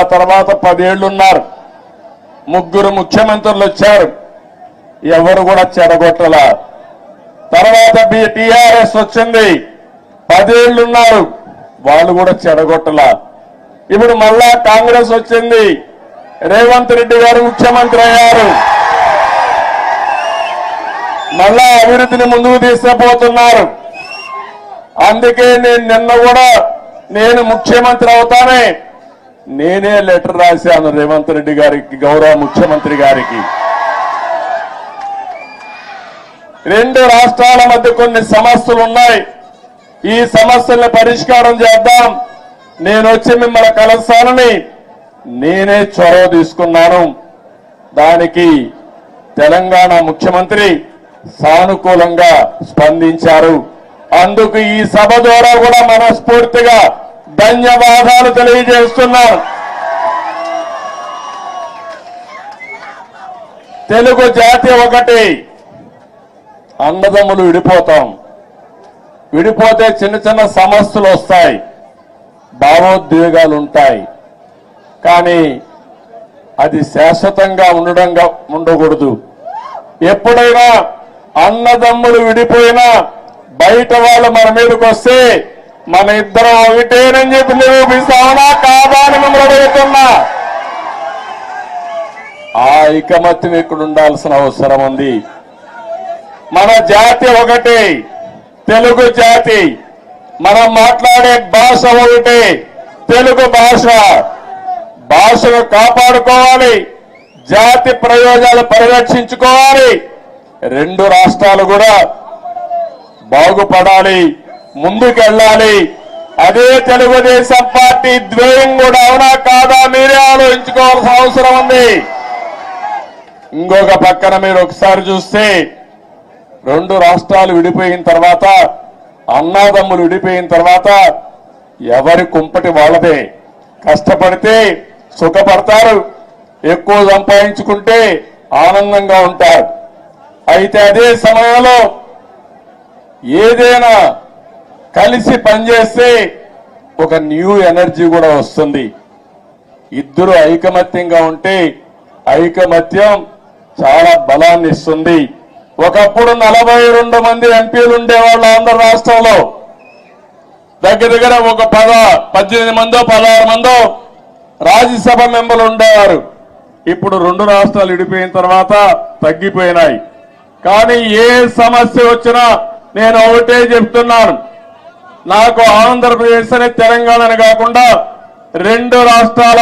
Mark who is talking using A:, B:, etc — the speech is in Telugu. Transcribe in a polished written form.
A: తర్వాత 10 ఏళ్లున్నారు. ముగ్గురు ముఖ్యమంత్రులు వచ్చారు. ఎవరు కూడా చెడగొట్టల. తర్వాత టీఆర్ఎస్ వచ్చింది. 10 ఏళ్లున్నారు. వాళ్ళు కూడా చెడగొట్టల. ఇప్పుడు మళ్ళా కాంగ్రెస్ వచ్చింది. రేవంత్ రెడ్డి గారు ముఖ్యమంత్రి అయ్యారు. మళ్ళా అభివృద్ధిని ముందుకు తీసుకుపోతున్నారు. అందుకే నిన్న కూడా నేను ముఖ్యమంత్రి అవుతానే నేనే లెటర్ రాశాను రేవంత్ రెడ్డి గారికి, గౌరవ ముఖ్యమంత్రి గారికి. 2 రాష్ట్రాల మధ్య కొన్ని సమస్యలు ఉన్నాయి. ఈ సమస్యల్ని పరిష్కారం చేద్దాం, నేను వచ్చి మిమ్మల్ని కలుస్తానని నేనే చొరవ తీసుకున్నాను. దానికి తెలంగాణ ముఖ్యమంత్రి సానుకూలంగా స్పందించారు. అందుకు ఈ సభ ద్వారా కూడా మనస్ఫూర్తిగా ధన్యవాదాలు తెలియజేస్తున్నాను. తెలుగు జాతి ఒకటి. అన్నదమ్ములు విడిపోతాం. విడిపోతే చిన్న చిన్న సమస్యలు వస్తాయి, భావోద్వేగాలు ఉంటాయి. కానీ అది శాశ్వతంగా ఉండకూడదు. ఎప్పుడైనా అన్నదమ్ములు విడిపోయినా బయట వాళ్ళు మన మీదకి వస్తే మన ఇద్దరం ఒకటేనని చెప్పి నిరూపిస్తామనా కాదా అని మిమ్మల్ని అడుగుతున్నా. ఆ ఐకమత్యం ఇక్కడ ఉండాల్సిన అవసరం ఉంది. మన జాతి ఒకటి, తెలుగు జాతి. మనం మాట్లాడే భాష ఒకటి, తెలుగు భాష. భాషను కాపాడుకోవాలి, జాతి ప్రయోజనాలు పరిరక్షించుకోవాలి. 2 రాష్ట్రాలు కూడా బాగుపడాలి, ముందుకెళ్ళాలి. అదే తెలుగుదేశం పార్టీ ధ్యేయం కూడా. అవునా కాదా మీరే ఆలోచించుకోవాల్సిన అవసరం ఉంది. ఇంకొక పక్కన మీరు ఒకసారి చూస్తే 2 రాష్ట్రాలు విడిపోయిన తర్వాత, అన్నాదమ్ములు విడిపోయిన తర్వాత ఎవరి కుంపటి వాళ్ళదే. కష్టపడితే సుఖపడతారు, ఎక్కువ సంపాదించుకుంటే ఆనందంగా ఉంటారు. అయితే అదే సమయంలో ఏదైనా కలిసి పనిచేస్తే ఒక న్యూ ఎనర్జీ కూడా వస్తుంది. ఇద్దరు ఐకమత్యంగా ఉంటే ఐకమత్యం చాలా బలాన్ని ఇస్తుంది. ఒకప్పుడు 42 మంది ఎంపీలు ఉండేవాళ్ళు ఆంధ్ర రాష్ట్రంలో. దగ్గర ఒక 18 మందో 16 మందో రాజ్యసభ మెంబర్లు ఉండేవారు. ఇప్పుడు 2 రాష్ట్రాలు విడిపోయిన తర్వాత తగ్గిపోయినాయి. కానీ ఏ సమస్య వచ్చినా నేను ఒకటే చెప్తున్నాను, నాకు ఆంధ్రప్రదేశ్ అని తెలంగాణ కాకుండా 2 రాష్ట్రాల